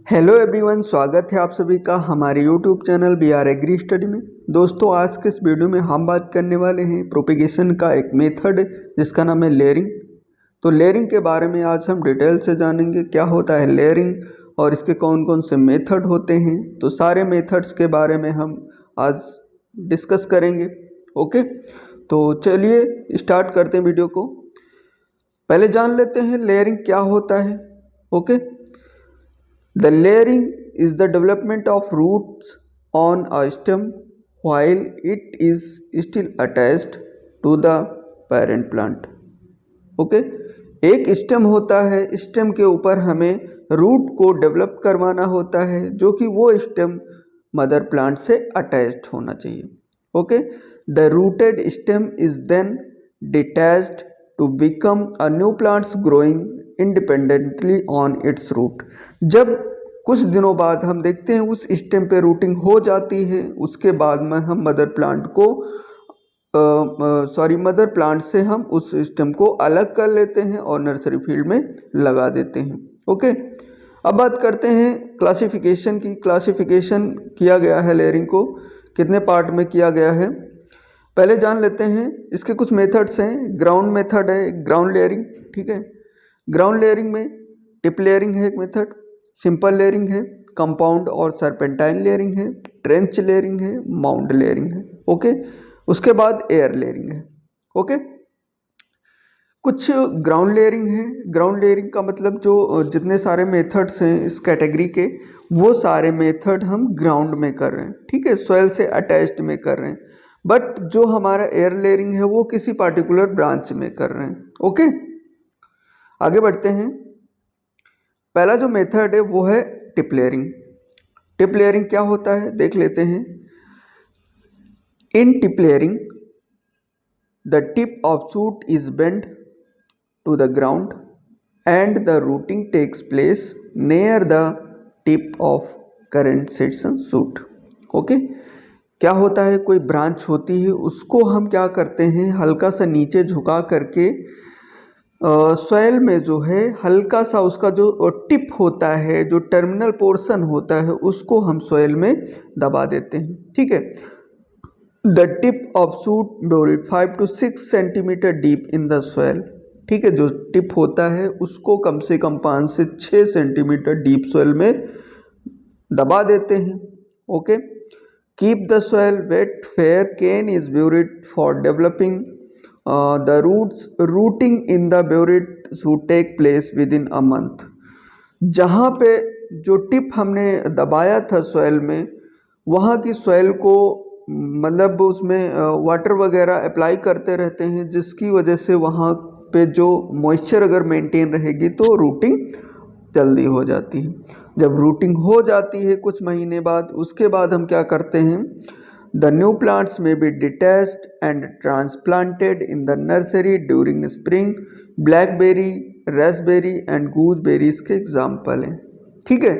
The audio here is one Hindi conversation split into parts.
हेलो एवरीवन, स्वागत है आप सभी का हमारे YouTube channel B R agri study में। दोस्तों, आज के इस वीडियो में हम बात करने वाले हैं प्रोपेगेशन का एक मेथड जिसका नाम है लेयरिंग। तो लेयरिंग के बारे में आज हम डिटेल से जानेंगे, क्या होता है लेयरिंग और इसके कौन कौन से मेथड होते हैं। तो सारे मेथड्स के बारे में हम आज डिस्कस करेंगे। ओके, तो चलिए स्टार्ट करते हैं वीडियो को। पहले जान लेते हैं लेयरिंग क्या होता है। Okay, the layering is the development of roots on a stem while it is still attached to the parent plant. Okay, एक स्टेम होता है, स्टेम के ऊपर हमें रूट को डेवलप करवाना होता है जो कि वो स्टेम मदर प्लांट से अटैच्ड होना चाहिए। Okay, the rooted stem is then detached to become a new plants growing independently on its root. जब कुछ दिनों बाद हम देखते हैं उस स्टेम पे रूटिंग हो जाती है, उसके बाद में हम मदर प्लांट को मदर प्लांट से हम उस स्टेम को अलग कर लेते हैं और नर्सरी फील्ड में लगा देते हैं। ओके, अब बात करते हैं क्लासिफिकेशन की। क्लासिफिकेशन किया गया है लेयरिंग को, कितने पार्ट में किया गया है पहले जान लेते हैं। इसके कुछ मेथड्स हैं। ग्राउंड मेथड है, ग्राउंड लेयरिंग। ठीक है, ग्राउंड लेयरिंग में टिप लेयरिंग है एक मेथड, सिंपल लेयरिंग है, कंपाउंड और सर्पेंटाइन लेयरिंग है, ट्रेंच लेयरिंग है, माउंड लेयरिंग है। ओके, उसके बाद एयर लेयरिंग है। ओके, कुछ ग्राउंड लेयरिंग है। ग्राउंड लेयरिंग का मतलब जो जितने सारे मेथड्स हैं इस कैटेगरी के, वो सारे मेथड हम ग्राउंड में कर रहे हैं। ठीक है, सॉइल से अटैच्ड में कर रहे हैं। बट जो हमारा एयर लेयरिंग है वो किसी पार्टिकुलर ब्रांच में कर रहे हैं। ओके, आगे बढ़ते हैं। पहला जो मेथड है वो है टिप लेयरिंग। टिप लेयरिंग क्या होता है देख लेते हैं। In tip layering the tip of shoot is bend to the ground and the rooting takes place near the tip of current section shoot. Okay, क्या होता है, कोई ब्रांच होती है उसको हम क्या करते हैं, हल्का सा नीचे झुका करके सॉइल में जो है हल्का सा उसका जो टिप होता है, जो टर्मिनल पोर्शन होता है, उसको हम सॉइल में दबा देते हैं। ठीक है, the tip of shoot buried 5 to 6 centimetre deep in the soil. ठीक है, जो टिप होता है उसको कम से कम 5 से 6 सेंटीमीटर डीप सॉइल में दबा देते हैं। Okay, keep the soil wet where cane is buried for developing the rooting in the buried should take place within a month। जहाँ पे जो टिप हमने दबाया था सॉइल में, वहाँ की सॉइल को मतलब उसमें वाटर वगैरह अप्लाई करते रहते हैं, जिसकी वजह से वहाँ पे जो मॉइस्चर अगर मेंटेन रहेगी तो रूटिंग जल्दी हो जाती है। जब रूटिंग हो जाती है कुछ महीने बाद, उसके बाद हम क्या करते हैं, The new plants may be detached and transplanted in the nursery during spring। Blackberry, Raspberry and gooseberry इसके एग्जाम्पल हैं। ठीक है,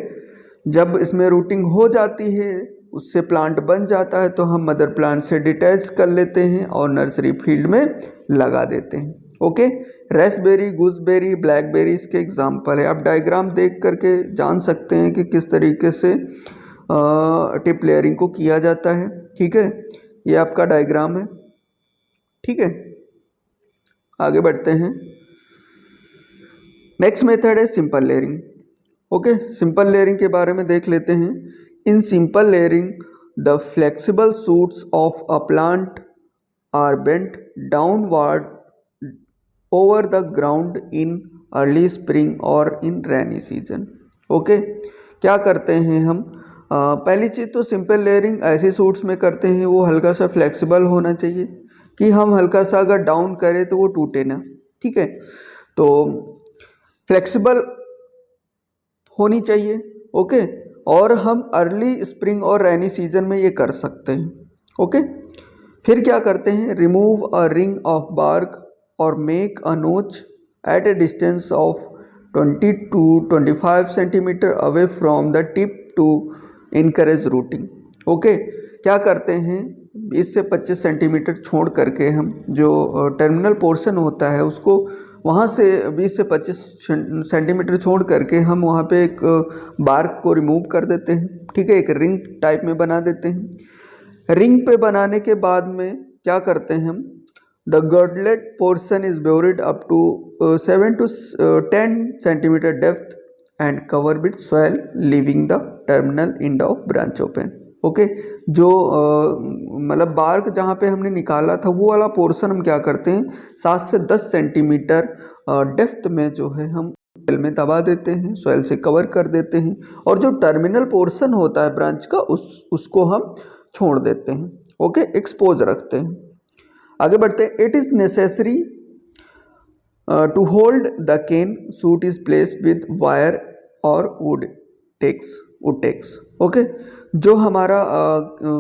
जब इसमें रूटिंग हो जाती है, उससे प्लांट बन जाता है, तो हम मदर प्लांट से डिटैच कर लेते हैं और नर्सरी फील्ड में लगा देते हैं। ओके, रास्पबेरी, गूसबेरी, ब्लैकबेरी इसके एग्जाम्पल है। आप डायग्राम देख करके जान सकते हैं कि किस तरीके से टिप लेयरिंग को किया जाता है। ठीक है, ये आपका डायग्राम है। ठीक है, आगे बढ़ते हैं। नेक्स्ट मेथड है सिंपल लेयरिंग। ओके, सिंपल लेयरिंग के बारे में देख लेते हैं। In simple layering the flexible shoots of a plant are bent downward over the ground in early spring और इन रेनी सीजन। ओके, क्या करते हैं हम, पहली चीज़ तो सिंपल लेयरिंग ऐसे सूट्स में करते हैं वो हल्का सा फ्लेक्सिबल होना चाहिए कि हम हल्का सा अगर डाउन करें तो वो टूटे ना। ठीक है, तो फ्लेक्सिबल होनी चाहिए। ओके, और हम अर्ली स्प्रिंग और रेनी सीजन में ये कर सकते हैं। ओके, फिर क्या करते हैं, remove a ring of bark और make a notch at a distance of 20 to 25 centimetre away from the tip to encourage rooting. Okay, क्या करते हैं, 20 से 25 सेंटीमीटर छोड़ करके हम जो टर्मिनल पोर्शन होता है उसको वहाँ से 20 से 25 सेंटीमीटर छोड़ करके हम वहाँ पे एक बार्क को रिमूव कर देते हैं, ठीक है, एक रिंग टाइप में बना देते हैं। रिंग पे बनाने के बाद में क्या करते हैं हम, the girdled portion is buried up to 7 to 10 centimetre depth and cover with soil leaving the terminal end of branch open. Okay, जो मतलब बार्क जहाँ पे हमने निकाला था वो वाला पोर्शन हम क्या करते हैं 7 से 10 सेंटीमीटर डेप्थ में जो है हम सॉइल में दबा देते हैं, सॉइल से कवर कर देते हैं, और जो टर्मिनल पोर्शन होता है ब्रांच का उसको हम छोड़ देते हैं। ओके, एक्सपोज रखते हैं। आगे बढ़ते हैं। It is necessary to hold the cane shoot is place with wire और वुड टेक्स। ओके, जो हमारा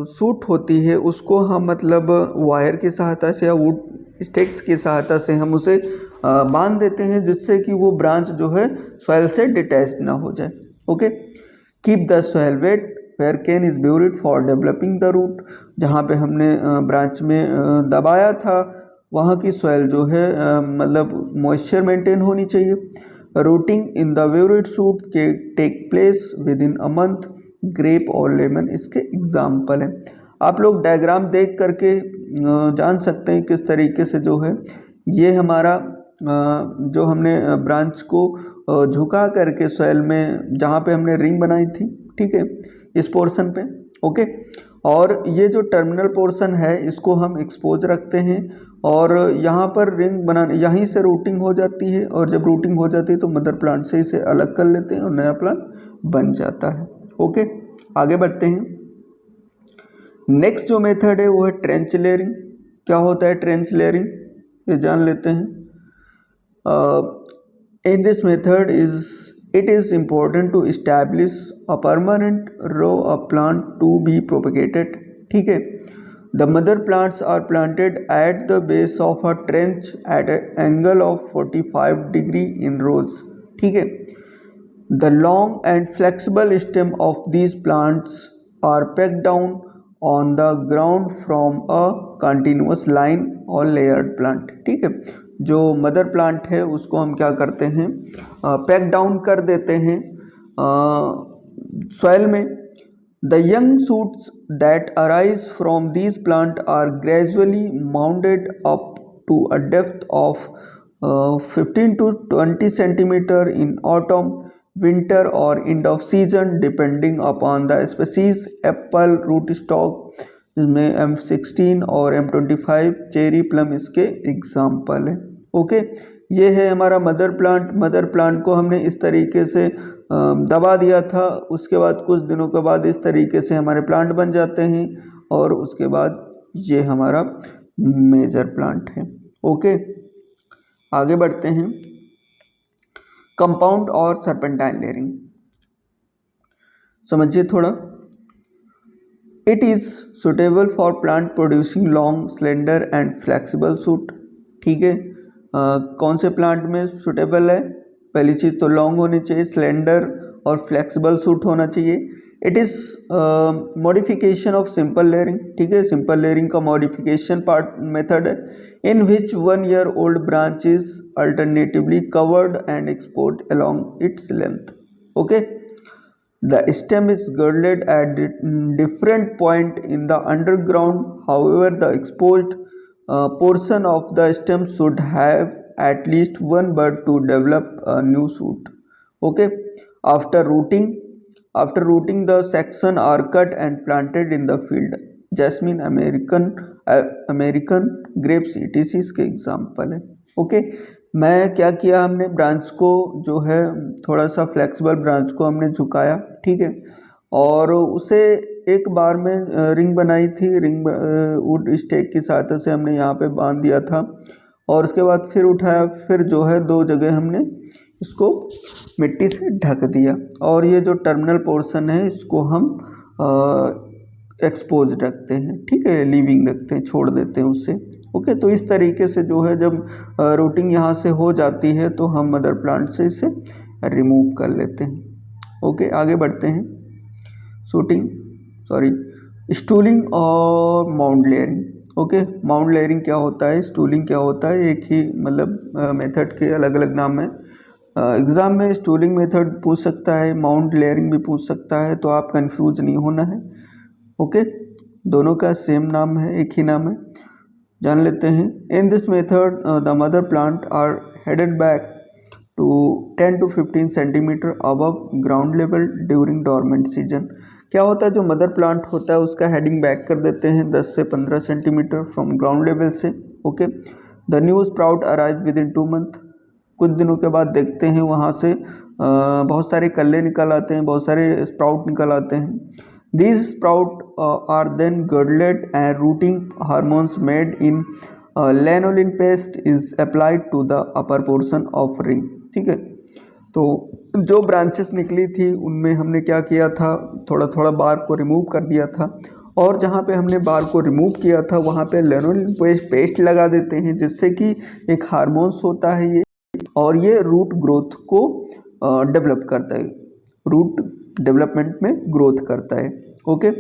सूट होती है उसको हम मतलब वायर की सहायता से या वुड स्टेक्स की सहायता से हम उसे बांध देते हैं, जिससे कि वो ब्रांच जो है सॉइल से डिटैच ना हो जाए। Okay, keep the soil wet where cane is buried for developing the root. जहाँ पे हमने ब्रांच में दबाया था वहाँ की सॉइल जो है मतलब मॉइस्चर मेंटेन होनी चाहिए। Rooting in the buried shoot के take place within a month. Grape और लेमन इसके एग्जाम्पल हैं। आप लोग डायग्राम देख करके जान सकते हैं किस तरीके से जो है ये हमारा जो हमने ब्रांच को झुका करके सॉइल में जहाँ पे हमने रिंग बनाई थी, ठीक है, इस पोर्शन पे। ओके, और ये जो टर्मिनल पोर्शन है इसको हम एक्सपोज रखते हैं, और यहाँ पर रिंग बनाने यहीं से रूटिंग हो जाती है, और जब रूटिंग हो जाती है तो मदर प्लांट से इसे अलग कर लेते हैं और नया प्लांट बन जाता है। ओके, आगे बढ़ते हैं। नेक्स्ट जो मेथड है वो है ट्रेंच लेयरिंग। क्या होता है ट्रेंच लेयरिंग, ये जान लेते हैं। In this method it is important to establish a permanent row of plant to be propagated, ठीक है। The mother plants are planted at the base of a trench at an angle of 45 degree in rows, ठीक है। The long and flexible stem of these plants are pegged down on the ground from a continuous line or layered plant, ठीक है। जो मदर प्लांट है उसको हम क्या करते हैं पैक डाउन कर देते हैं सॉइल में। The young shoots that arise from these plant are gradually mounted up to a depth of 15 to 20 centimetre in autumn, winter और end of season depending upon the species. Apple root stock जिसमें M16 और M25, चेरी प्लम इसके एग्जाम्पल है। ओके, ये है हमारा मदर प्लांट। मदर प्लांट को हमने इस तरीके से दबा दिया था, उसके बाद कुछ दिनों के बाद इस तरीके से हमारे प्लांट बन जाते हैं, और उसके बाद ये हमारा मेजर प्लांट है। ओके, आगे बढ़ते हैं। कंपाउंड और सर्पेंटाइन लेयरिंग समझिए थोड़ा। It is suitable for plant producing long slender and flexible suit, ठीक है। कौन से प्लांट में सुटेबल है, पहली चीज़ तो लॉन्ग होनी चाहिए, स्लेंडर और फ्लेक्सिबल सूट होना चाहिए। It is modification of simple layering, ठीक है। सिंपल लेयरिंग का मॉडिफिकेशन पार्ट मेथड है इन विच 1 year old branch is alternatively covered and exposed along its length. Okay, the stem is girdled at different point in the underground. However, the exposed portion of the stem should have at least one bud to develop a new shoot. Okay, after rooting the section are cut and planted in the field. Jasmine, American grapes etc इसके एग्जाम्पल है। ओके, मैं क्या किया, हमने ब्रांच को जो है थोड़ा सा फ्लेक्सिबल ब्रांच को हमने झुकाया, ठीक है, और उसे एक बार में रिंग बनाई थी। रिंग वुड स्टेक की सहायता से हमने यहाँ पे बांध दिया था, और उसके बाद फिर उठाया, फिर जो है 2 जगह हमने इसको मिट्टी से ढक दिया, और ये जो टर्मिनल पोर्शन है इसको हम एक्सपोज रखते हैं, ठीक है, लीविंग रखते हैं, छोड़ देते हैं उससे। ओके, तो इस तरीके से जो है जब रूटिंग यहाँ से हो जाती है तो हम मदर प्लांट से इसे रिमूव कर लेते हैं। ओके, आगे बढ़ते हैं। स्टूलिंग और mound layering. Okay, mount layering क्या होता है, स्टूलिंग क्या होता है, एक ही मतलब मेथड के अलग अलग नाम है। एग्ज़ाम में स्टूलिंग मेथड पूछ सकता है, माउंट लेयरिंग भी पूछ सकता है, तो आप कंफ्यूज नहीं होना है। ओके, दोनों का सेम नाम है, एक ही नाम है, जान लेते हैं। In this method the mother plant are headed back to 10 to 15 centimetre above ground level during dormant season. क्या होता है, जो मदर प्लांट होता है उसका हेडिंग बैक कर देते हैं 10 से 15 सेंटीमीटर फ्रॉम ग्राउंड लेवल से। Okay, the new sprout arise with in 2 month. कुछ दिनों के बाद देखते हैं वहाँ से बहुत सारे कल्ले निकल आते हैं, बहुत सारे स्प्राउट निकल आते हैं। These sprout are then girdled and rooting hormones made in lanolin paste is applied to the upper portion of ring. ठीक है, तो जो ब्रांचेस निकली थी उनमें हमने क्या किया था, थोड़ा थोड़ा बार को रिमूव कर दिया था, और जहाँ पे हमने बार को रिमूव किया था वहाँ पे लैनोलिन पेस्ट लगा देते हैं, जिससे कि एक हार्मोन्स होता है ये, और ये रूट ग्रोथ को डेवलप करता है, रूट डेवलपमेंट में ग्रोथ करता है। Okay,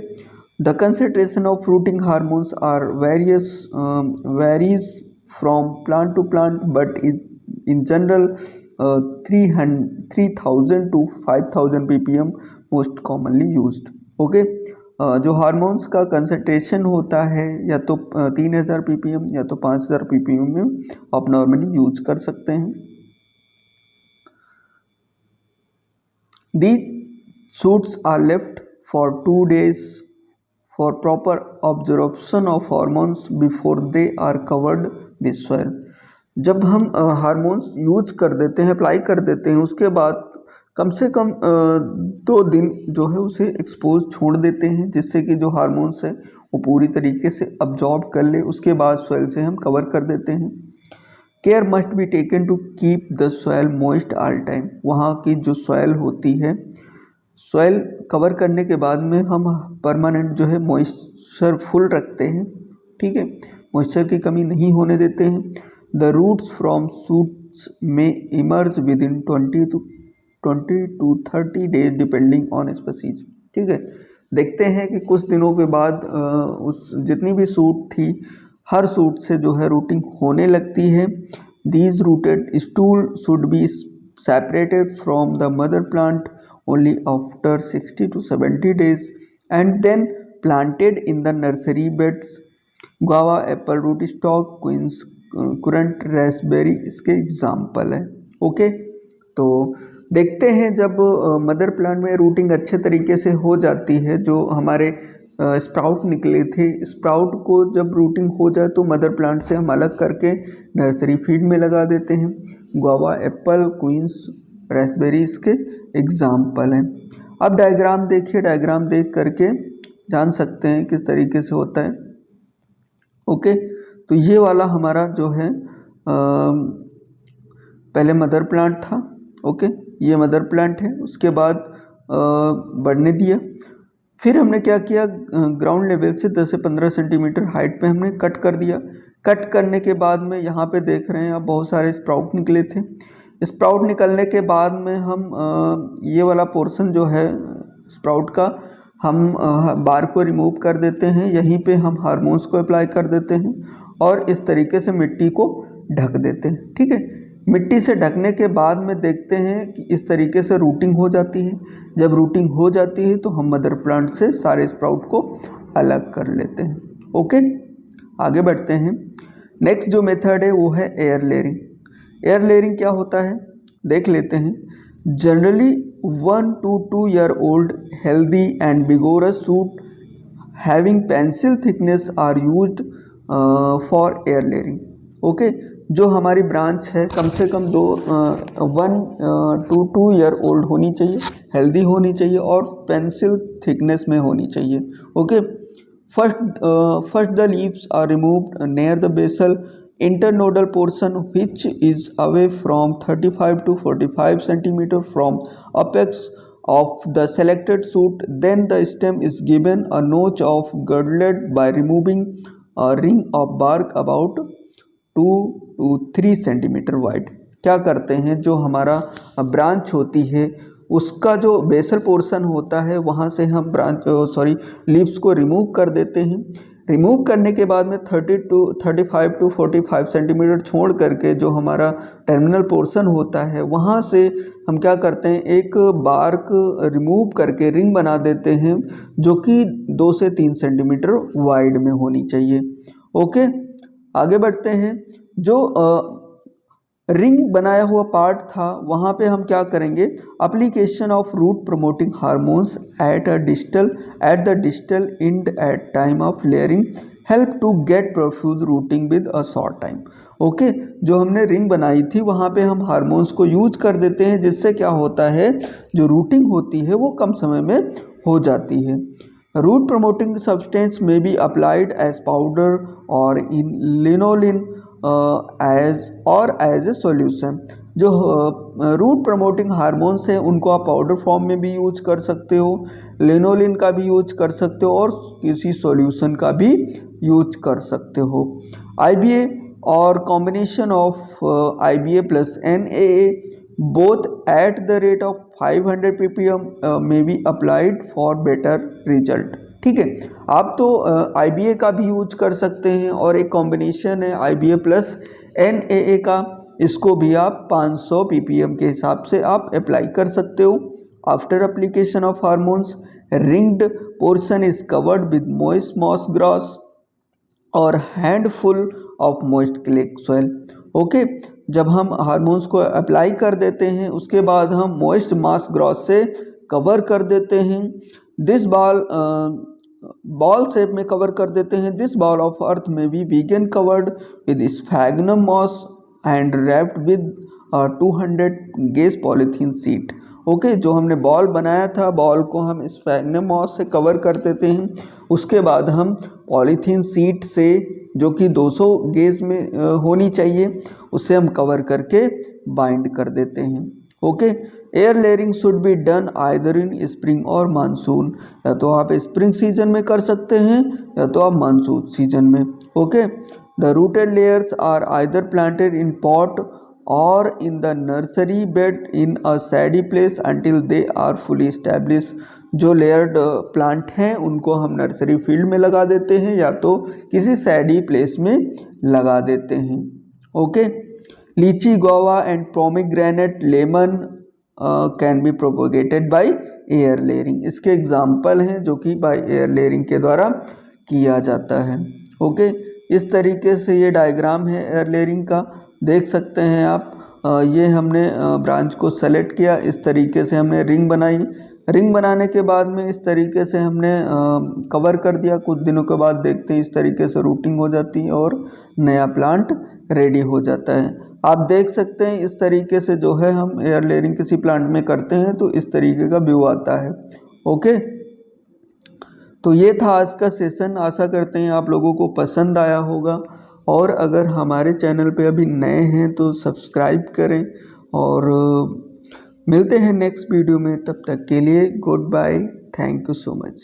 the concentration of rooting hormones are varies from plant to plant, but in general 3000 to 5000 ppm most commonly used. Okay, जो हार्मोन्स का कंसंट्रेशन होता है या तो 3000 ppm या तो 5000 ppm में आप नॉर्मली यूज कर सकते हैं। These shoots are left for 2 days for proper absorption of hormones before they are covered with soil। जब हम हार्मोन्स यूज कर देते हैं, अप्लाई कर देते हैं, उसके बाद कम से कम 2 दिन जो है उसे एक्सपोज छोड़ देते हैं, जिससे कि जो हार्मोन्स है वो पूरी तरीके से अब्जॉर्ब कर ले, उसके बाद सॉइल से हम कवर कर देते हैं। Care must be taken to keep the soil moist all time. वहाँ की जो सॉइल होती है, सॉइल कवर करने के बाद में हम परमानेंट जो है मॉइस्चर फुल रखते हैं। ठीक है, मॉइस्चर की कमी नहीं होने देते हैं। द रूट्स फ्रॉम शूट्स में emerge with in 20 to 30 days depending on species. ठीक है, देखते हैं कि कुछ दिनों के बाद उस जितनी भी सूट थी, हर सूट से जो है रूटिंग होने लगती है। These rooted stool should be separated from the mother plant only after 60 to 70 days and then planted in the nursery beds। guava, apple root stock, queen's currant, raspberry इसके एग्जाम्पल है। ओके, तो देखते हैं जब मदर प्लांट में रूटिंग अच्छे तरीके से हो जाती है, जो हमारे स्प्राउट निकले थे, स्प्राउट को जब रूटिंग हो जाए तो मदर प्लांट से हम अलग करके नर्सरी फीड में लगा देते हैं। गुआवा, एप्पल, क्वींस, रेस्पबेरी इसके एग्जाम्पल हैं। अब डायग्राम देखिए, डायग्राम देख करके जान सकते हैं किस तरीके से होता है। ओके, तो ये वाला हमारा जो है पहले मदर प्लांट था। ओके, ये मदर प्लांट है, उसके बाद बढ़ने दिया, फिर हमने क्या किया, ग्राउंड लेवल से 10 से 15 सेंटीमीटर हाइट पे हमने कट कर दिया। कट करने के बाद में यहाँ पे देख रहे हैं आप बहुत सारे स्प्राउट निकले थे। स्प्राउट निकलने के बाद में हम ये वाला पोर्शन जो है स्प्राउट का, हम बार को रिमूव कर देते हैं, यहीं पे हम हार्मोन्स को अप्लाई कर देते हैं और इस तरीके से मिट्टी को ढक देते हैं। ठीक है, मिट्टी से ढकने के बाद में देखते हैं कि इस तरीके से रूटिंग हो जाती है। जब रूटिंग हो जाती है तो हम मदर प्लांट से सारे स्प्राउट को अलग कर लेते हैं। ओके, आगे बढ़ते हैं। नेक्स्ट जो मेथड है वो है एयर लेयरिंग। एयर लेयरिंग क्या होता है देख लेते हैं। Generally 1 to 2 year old healthy and vigorous shoot having pencil thickness are used for air layering। Okay, जो हमारी ब्रांच है कम से कम 1 to 2 year old होनी चाहिए, हेल्दी होनी चाहिए और पेंसिल थिकनेस में होनी चाहिए। Okay, first the leaves are removed near the basal internodal portion which is away from 35 to 45 centimeter from apex of the selected shoot। Then the stem is given a notch of girdlet by removing a ring of bark about 2 to 3 centimetre wide. क्या करते हैं, जो हमारा ब्रांच होती है उसका जो बेसल पोर्शन होता है वहाँ से हम लीव्स को रिमूव कर देते हैं। रिमूव करने के बाद में 35 टू 45 सेंटीमीटर छोड़ करके जो हमारा टर्मिनल पोर्शन होता है वहाँ से हम क्या करते हैं, एक बार्क रिमूव करके रिंग बना देते हैं जो कि 2 से 3 सेंटीमीटर वाइड में होनी चाहिए। ओके, आगे बढ़ते हैं। जो रिंग बनाया हुआ पार्ट था वहाँ पे हम क्या करेंगे, application of root promoting hormones at the distal end at time of layering help to get profuse rooting with a short time. Okay, जो हमने रिंग बनाई थी वहाँ पे हम हार्मोन्स को यूज कर देते हैं, जिससे क्या होता है, जो रूटिंग होती है वो कम समय में हो जाती है। रूट प्रमोटिंग सब्सटेंस में बी अप्लाइड एज पाउडर और इन लिनोलिन एज ए सॉल्यूशन। जो रूट प्रमोटिंग हार्मोन्स हैं उनको आप पाउडर फॉर्म में भी यूज कर सकते हो, लिनोलिन का भी यूज कर सकते हो और किसी सॉल्यूशन का भी यूज कर सकते हो। IBA और combination of IBA plus NAA both at the rate of 500 ppm में be applied for better result. ठीक है, आप तो IBA का भी यूज कर सकते हैं और एक कॉम्बिनेशन है IBA प्लस NAA का, इसको भी आप 500 ppm के हिसाब से आप अप्लाई कर सकते हो। After application of hormones ringed portion is covered with moist moss grass और handful of moist clay soil. Okay, जब हम हार्मोन्स को अप्लाई कर देते हैं उसके बाद हम मॉइस्ट मॉस ग्रास से कवर कर देते हैं। दिस बॉल शेप में कवर कर देते हैं। दिस बॉल ऑफ अर्थ में be vegan covered with sphagnum moss and wrapped with 200 gauge polythene sheet. Okay, जो हमने बॉल बनाया था बॉल को हम स्फैग्नम मॉस से कवर कर देते हैं, उसके बाद हम पॉलीथीन सीट से जो कि 200 गेज में होनी चाहिए उससे हम कवर करके बाइंड कर देते हैं। Okay, air layering should be done either in spring और मानसून, या तो आप स्प्रिंग सीजन में कर सकते हैं या तो आप मानसून सीजन में। Okay, the rooted layers are either planted in pot और in the nursery bed in a shady place until they are fully establish. जो लेयर्ड प्लांट हैं उनको हम नर्सरी फील्ड में लगा देते हैं या तो किसी सैडी प्लेस में लगा देते हैं। ओके, लीची, guava and pomegranate, lemon can be propagated by air layering. इसके एग्जाम्पल हैं जो कि बाय एयर लेयरिंग के द्वारा किया जाता है। ओके, इस तरीके से ये डायग्राम है एयर लेयरिंग का, देख सकते हैं आप। ये हमने ब्रांच को सेलेक्ट किया, इस तरीके से हमने रिंग बनाई। रिंग बनाने के बाद में इस तरीके से हमने कवर कर दिया। कुछ दिनों के बाद देखते हैं इस तरीके से रूटिंग हो जाती है और नया प्लांट रेडी हो जाता है। आप देख सकते हैं इस तरीके से जो है हम एयर लेयरिंग किसी प्लांट में करते हैं तो इस तरीके का व्यू आता है। ओके, तो ये था आज का सेशन। आशा करते हैं आप लोगों को पसंद आया होगा और अगर हमारे चैनल पे अभी नए हैं तो सब्सक्राइब करें और मिलते हैं नेक्स्ट वीडियो में। तब तक के लिए goodbye, thank you so much.